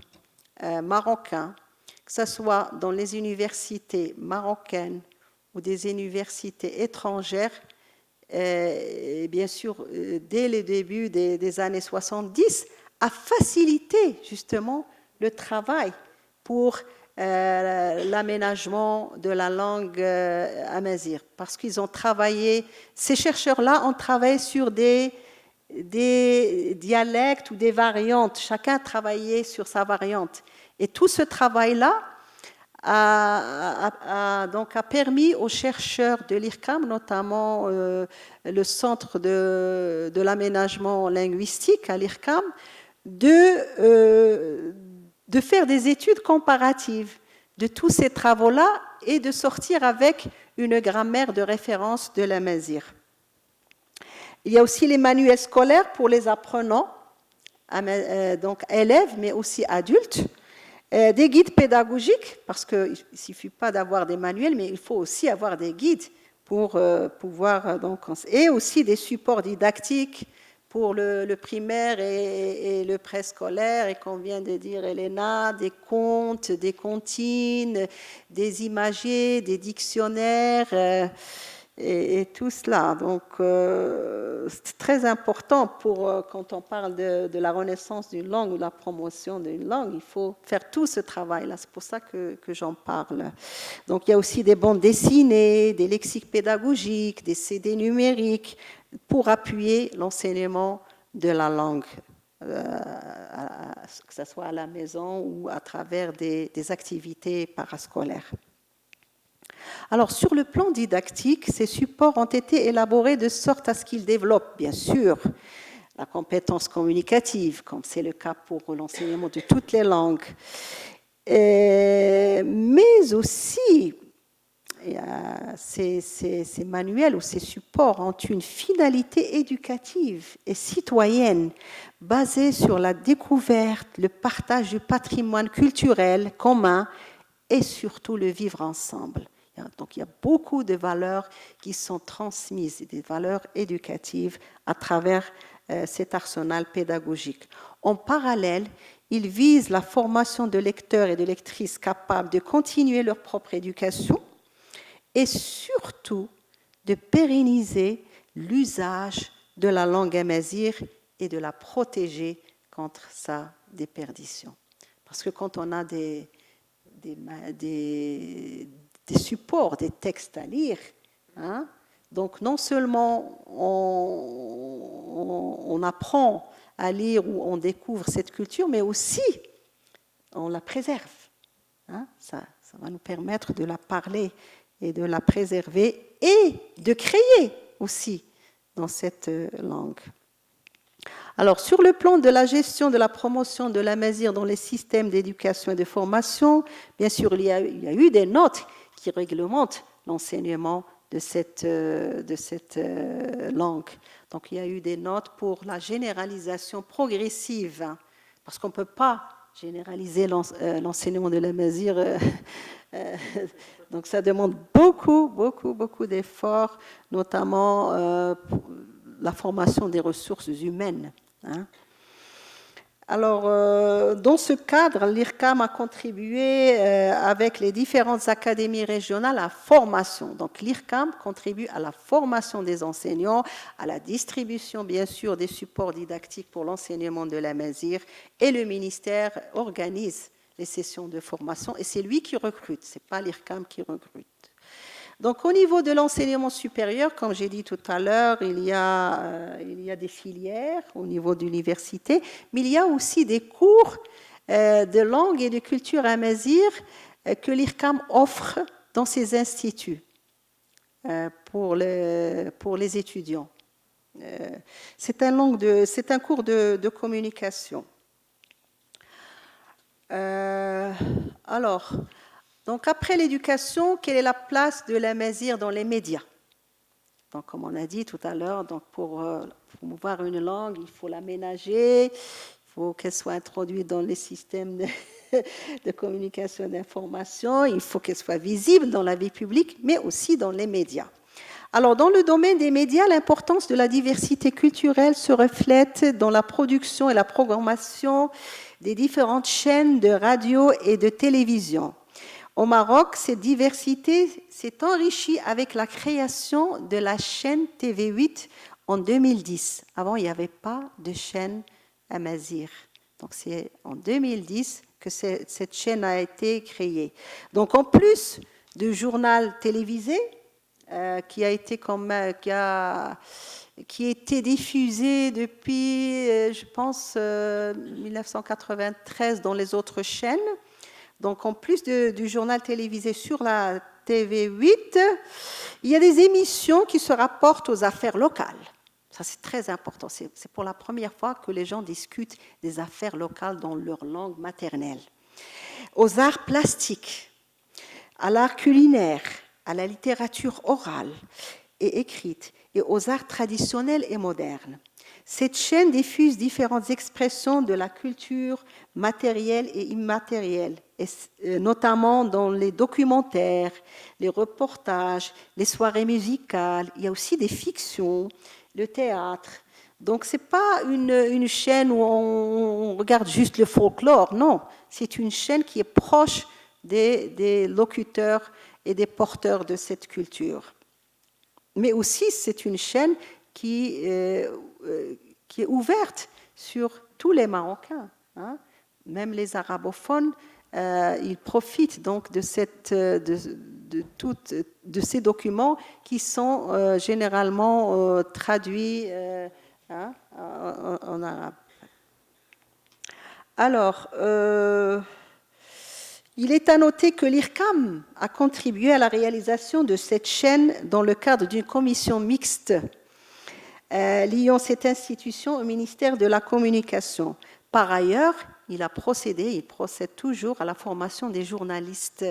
marocains, que ce soit dans les universités marocaines ou des universités étrangères, bien sûr, dès le début des années 70, a facilité justement le travail pour l'aménagement de la langue amazigh, parce qu'ils ont travaillé, ces chercheurs-là ont travaillé sur des dialectes ou des variantes, chacun travaillait sur sa variante. Et tout ce travail-là a permis aux chercheurs de l'IRCAM, notamment le Centre de l'aménagement linguistique à l'IRCAM, de faire des études comparatives de tous ces travaux-là et de sortir avec une grammaire de référence de l'amazigh. Il y a aussi les manuels scolaires pour les apprenants, donc élèves, mais aussi adultes. Des guides pédagogiques, parce qu'il ne suffit pas d'avoir des manuels, mais il faut aussi avoir des guides pour pouvoir... et aussi des supports didactiques pour le primaire et le préscolaire, et qu'on vient de dire, Elena, des contes, des comptines, des imagiers, des dictionnaires... Et tout cela. Donc, c'est très important quand on parle de la renaissance d'une langue ou de la promotion d'une langue, il faut faire tout ce travail-là. C'est pour ça que j'en parle. Donc, il y a aussi des bandes dessinées, des lexiques pédagogiques, des CD numériques pour appuyer l'enseignement de la langue, que ce soit à la maison ou à travers des activités parascolaires. Alors, sur le plan didactique, ces supports ont été élaborés de sorte à ce qu'ils développent, bien sûr, la compétence communicative, comme c'est le cas pour l'enseignement de toutes les langues, mais aussi ces manuels ou ces supports ont une finalité éducative et citoyenne basée sur la découverte, le partage du patrimoine culturel commun et surtout le vivre ensemble. Donc, il y a beaucoup de valeurs qui sont transmises, des valeurs éducatives à travers cet arsenal pédagogique. En parallèle, il vise la formation de lecteurs et de lectrices capables de continuer leur propre éducation et surtout de pérenniser l'usage de la langue amazigh et de la protéger contre sa déperdition. Parce que quand on a des supports, des textes à lire. Donc non seulement on apprend à lire ou on découvre cette culture, mais aussi on la préserve. Ça va nous permettre de la parler et de la préserver et de créer aussi dans cette langue. Alors, sur le plan de la gestion de la promotion de l'amazigh dans les systèmes d'éducation et de formation, bien sûr, il y a eu des notes qui réglementent l'enseignement de cette langue. Donc, il y a eu des notes pour la généralisation progressive, parce qu'on ne peut pas généraliser l'enseignement de l'amazigh. Donc, ça demande beaucoup d'efforts, notamment la formation des ressources humaines. Alors, dans ce cadre, l'IRCAM a contribué avec les différentes académies régionales à la formation. Donc, l'IRCAM contribue à la formation des enseignants, à la distribution, bien sûr, des supports didactiques pour l'enseignement de l'amazigh, et le ministère organise les sessions de formation, et c'est lui qui recrute, ce n'est pas l'IRCAM qui recrute. Donc, au niveau de l'enseignement supérieur, comme j'ai dit tout à l'heure, il y a des filières au niveau de l'université, mais il y a aussi des cours de langue et de culture amazigh que l'IRCAM offre dans ses instituts pour les étudiants. C'est un cours de communication. Alors, donc après l'éducation, quelle est la place de l'amazigh dans les médias? Donc, comme on a dit tout à l'heure, donc pour promouvoir une langue, il faut l'aménager, il faut qu'elle soit introduite dans les systèmes de communication et d'information, il faut qu'elle soit visible dans la vie publique, mais aussi dans les médias. Alors, dans le domaine des médias, l'importance de la diversité culturelle se reflète dans la production et la programmation des différentes chaînes de radio et de télévision. Au Maroc, cette diversité s'est enrichie avec la création de la chaîne TV8 en 2010. Avant, il n'y avait pas de chaîne amazigh. Donc, c'est en 2010 que cette chaîne a été créée. Donc, en plus du journal télévisé qui a été diffusé depuis, je pense, 1993 dans les autres chaînes. Donc, en plus du journal télévisé sur la TV8, il y a des émissions qui se rapportent aux affaires locales. Ça, c'est très important. C'est pour la première fois que les gens discutent des affaires locales dans leur langue maternelle. Aux arts plastiques, à l'art culinaire, à la littérature orale et écrite et aux arts traditionnels et modernes. Cette chaîne diffuse différentes expressions de la culture matérielle et immatérielle, notamment dans les documentaires, les reportages, les soirées musicales. Il y a aussi des fictions, le théâtre. Donc, ce n'est pas une chaîne où on regarde juste le folklore, non. C'est une chaîne qui est proche des locuteurs et des porteurs de cette culture. Mais aussi, c'est une chaîne qui est ouverte sur tous les Marocains. Hein. Même les arabophones, ils profitent donc de ces documents qui sont généralement traduits en arabe. Alors, il est à noter que l'IRCAM a contribué à la réalisation de cette chaîne dans le cadre d'une commission mixte liant cette institution au ministère de la Communication. Par ailleurs, il procède toujours à la formation des journalistes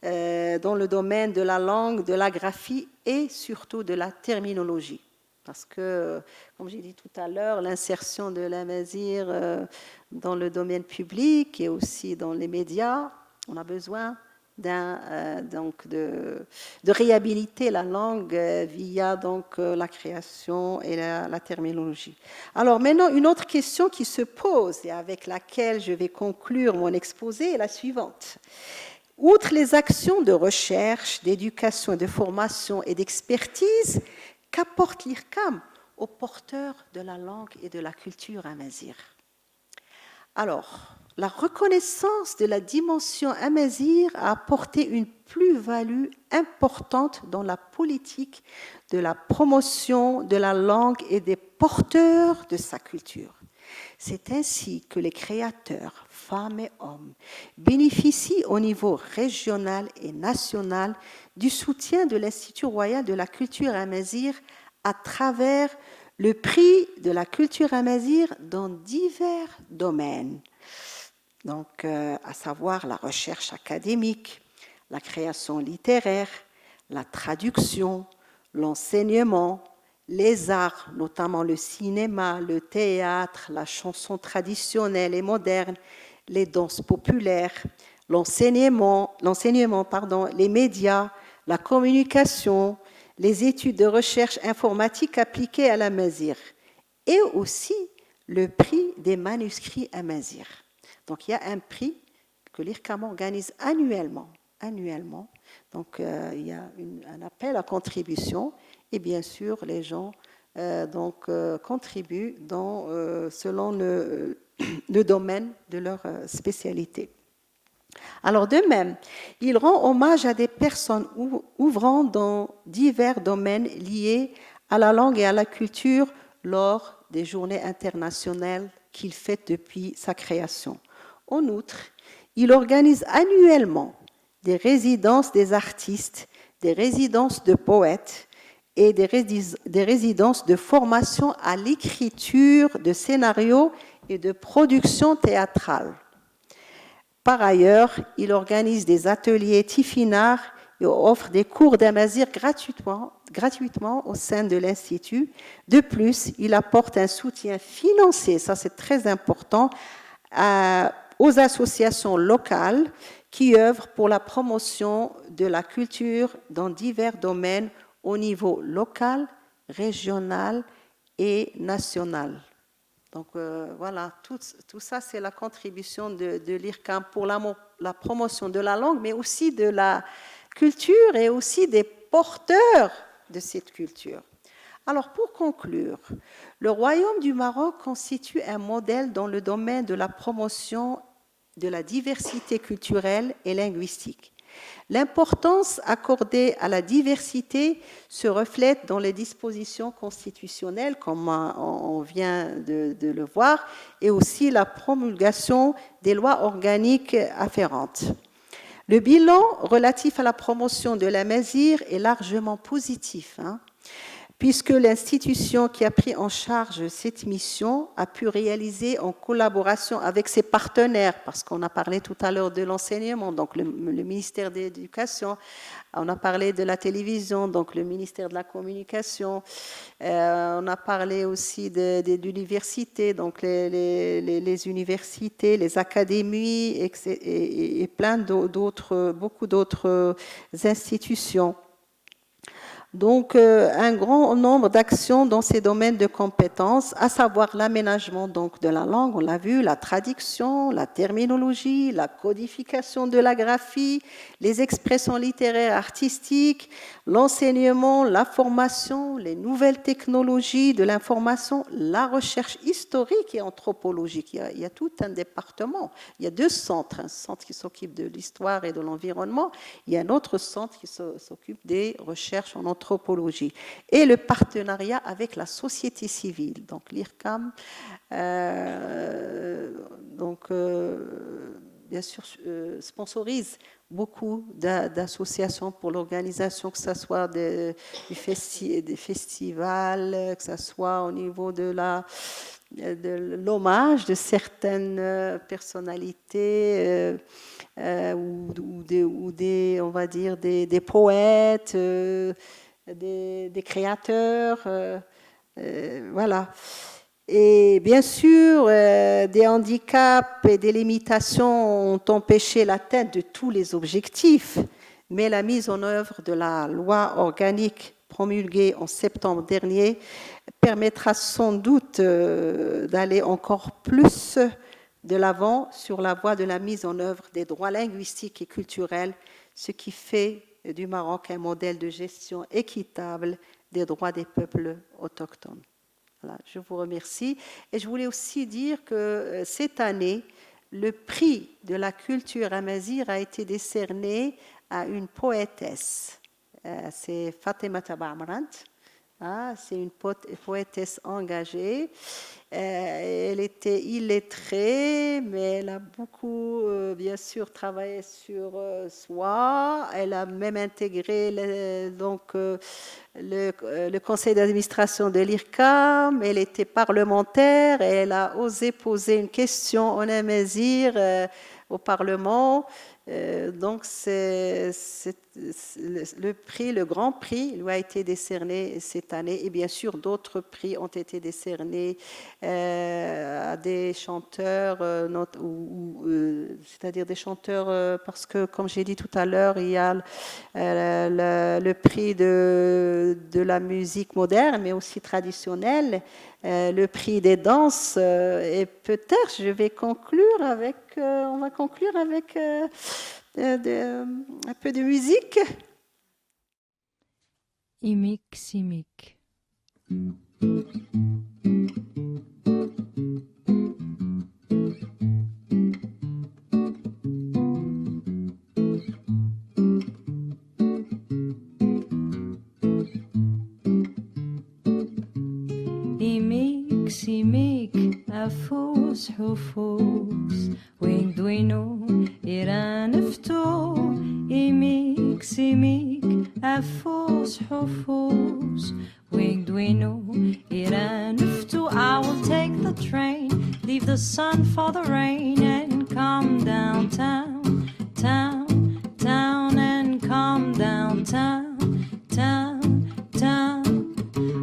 dans le domaine de la langue, de la graphie et surtout de la terminologie. Parce que, comme j'ai dit tout à l'heure, l'insertion de l'amazigh dans le domaine public et aussi dans les médias, on a besoin de réhabiliter la langue via la création et la terminologie. Alors maintenant, une autre question qui se pose et avec laquelle je vais conclure mon exposé est la suivante. Outre les actions de recherche, d'éducation, de formation et d'expertise, qu'apporte l'IRCAM aux porteurs de la langue et de la culture amazigh? Alors, la reconnaissance de la dimension amazigh a apporté une plus-value importante dans la politique de la promotion de la langue et des porteurs de sa culture. C'est ainsi que les créateurs, femmes et hommes, bénéficient au niveau régional et national du soutien de l'Institut royal de la culture amazigh à travers le prix de la culture amazigh dans divers domaines. Donc, à savoir la recherche académique, la création littéraire, la traduction, l'enseignement, les arts, notamment le cinéma, le théâtre, la chanson traditionnelle et moderne, les danses populaires, l'enseignement, les médias, la communication, les études de recherche informatique appliquées à l'amazigh et aussi le prix des manuscrits amazigh. Donc, il y a un prix que l'IRCAM organise annuellement. Donc, il y a un appel à contribution et bien sûr, les gens contribuent selon le domaine de leur spécialité. Alors, de même, il rend hommage à des personnes ouvrant dans divers domaines liés à la langue et à la culture lors des journées internationales qu'il fait depuis sa création. En outre, il organise annuellement des résidences des artistes, des résidences de poètes et des résidences de formation à l'écriture de scénarios et de production théâtrale. Par ailleurs, il organise des ateliers tifinagh et offre des cours d'amazigh gratuitement au sein de l'Institut. De plus, il apporte un soutien financier, ça c'est très important, aux associations locales qui œuvrent pour la promotion de la culture dans divers domaines au niveau local, régional et national. Donc voilà, tout ça c'est la contribution de l'IRCAM pour la promotion de la langue, mais aussi de la culture et aussi des porteurs de cette culture. Alors pour conclure, le Royaume du Maroc constitue un modèle dans le domaine de la promotion de la diversité culturelle et linguistique. L'importance accordée à la diversité se reflète dans les dispositions constitutionnelles, comme on vient de le voir, et aussi la promulgation des lois organiques afférentes. Le bilan relatif à la promotion de l'amazigh est largement positif. puisque l'institution qui a pris en charge cette mission a pu réaliser en collaboration avec ses partenaires, parce qu'on a parlé tout à l'heure de l'enseignement, donc le ministère de l'Éducation, on a parlé de la télévision, donc le ministère de la Communication, on a parlé aussi de l'université, donc les universités, les académies et plein d'autres, beaucoup d'autres institutions. Donc, un grand nombre d'actions dans ces domaines de compétences, à savoir l'aménagement donc de la langue, on l'a vu, la traduction, la terminologie, la codification de la graphie, les expressions littéraires artistiques, l'enseignement, la formation, les nouvelles technologies de l'information, la recherche historique et anthropologique. Il y a tout un département. Il y a 2 centres, un centre qui s'occupe de l'histoire et de l'environnement, il y a un autre centre qui s'occupe des recherches en anthropologie. Et le partenariat avec la société civile, donc l'IRCAM, bien sûr, sponsorise beaucoup d'associations pour l'organisation, que ce soit des festivals, que ce soit au niveau de l'hommage de certaines personnalités ou des, on va dire, des poètes, des créateurs, voilà. Et bien sûr, des handicaps et des limitations ont empêché l'atteinte de tous les objectifs, mais la mise en œuvre de la loi organique promulguée en septembre dernier permettra sans doute d'aller encore plus de l'avant sur la voie de la mise en œuvre des droits linguistiques et culturels, ce qui fait du Maroc un modèle de gestion équitable des droits des peuples autochtones. Voilà, je vous remercie. Et je voulais aussi dire que cette année, le prix de la culture amazigh a été décerné à une poétesse. C'est Fatemata Ba'amrant. C'est une poétesse engagée. Elle était illettrée, mais elle a beaucoup, bien sûr, travaillé sur soi. Elle a même intégré le conseil d'administration de l'IRCAM. Elle était parlementaire et elle a osé poser une question en amazigh au Parlement. Donc, le grand prix lui a été décerné cette année, et bien sûr, d'autres prix ont été décernés à des chanteurs, c'est-à-dire des chanteurs, parce que, comme j'ai dit tout à l'heure, il y a le prix de la musique moderne, mais aussi traditionnelle, le prix des danses, et peut-être je vais conclure avec, on va conclure avec un peu de musique. Imik Simik. Imik Simik afus hufus wing duino iranfto imik simik afus hufus wing duino iranfto. I will take the train, leave the sun for the rain, and come downtown, town, town, and come downtown, town, town.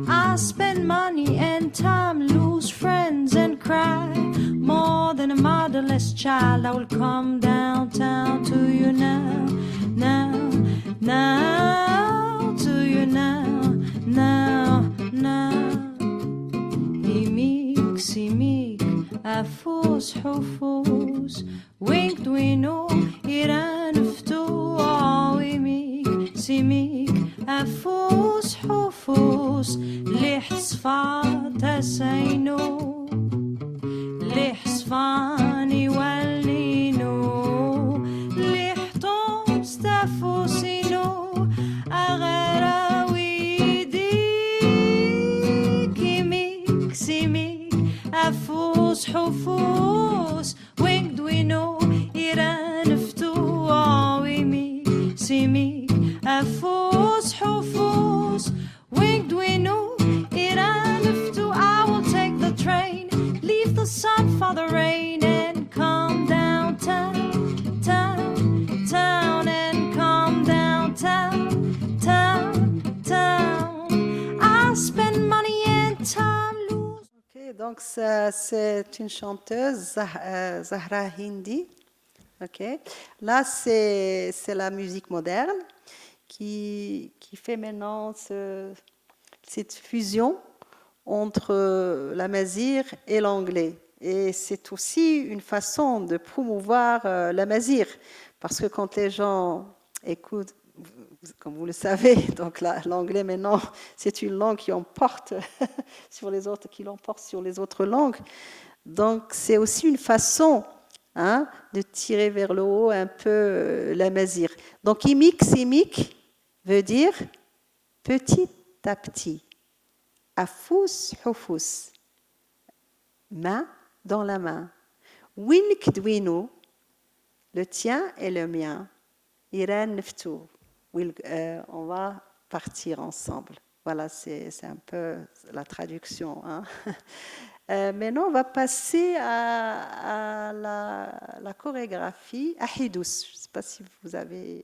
I spend money and time, lose friends and cry. More than a motherless child, I will come downtown to you now, now, now, to you now, now, now. Imik, simik, afus, hufus, wink, duino, iranftu, imik, simik, afus, hufus, لحصفات سينو لحصفاني واللينو لحطوم ستافوسينو أغراويدي كيميك سيميك أفوس حفوس وينك دوينو إيران فتو ويميك سيميك أفوس حفوس وينك دوينو donc c'est une chanteuse, Zahra Hindi. Okay. Là, c'est la musique moderne qui fait maintenant cette fusion entre l'amazigh et l'anglais. Et c'est aussi une façon de promouvoir l'amazigh, parce que quand les gens écoutent, comme vous le savez, donc l'anglais maintenant, c'est une langue qui emporte sur les autres, qui l'emporte sur les autres langues. Donc c'est aussi une façon de tirer vers le haut un peu l'amazigh. Donc imik veut dire petit à petit. Afous, hufous, main dans la main. Wink dwinou, le tien et le mien. Iran neftou, on va partir ensemble. Voilà, c'est un peu la traduction. Maintenant, on va passer à la chorégraphie, à Hidous. Je ne sais pas si vous avez...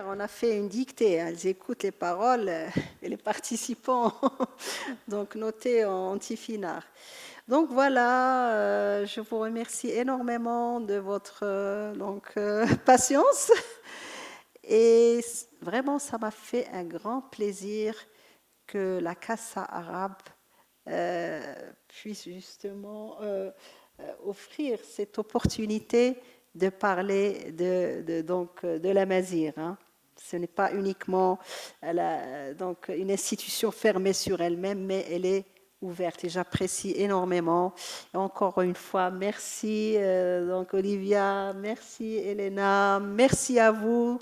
On a fait une dictée, elles écoutent les paroles et les participants donc notés en antifinard. Donc voilà, je vous remercie énormément de votre patience et vraiment ça m'a fait un grand plaisir que la Casa arabe puisse justement offrir cette opportunité de parler de l'amazigh. Ce n'est pas uniquement une institution fermée sur elle-même, mais elle est ouverte et j'apprécie énormément. Et encore une fois, merci Olivia, merci Elena, merci à vous.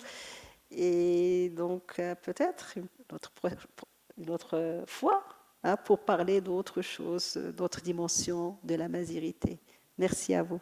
Et donc peut-être une autre fois pour parler d'autres choses, d'autres dimensions de la mazirité. Merci à vous.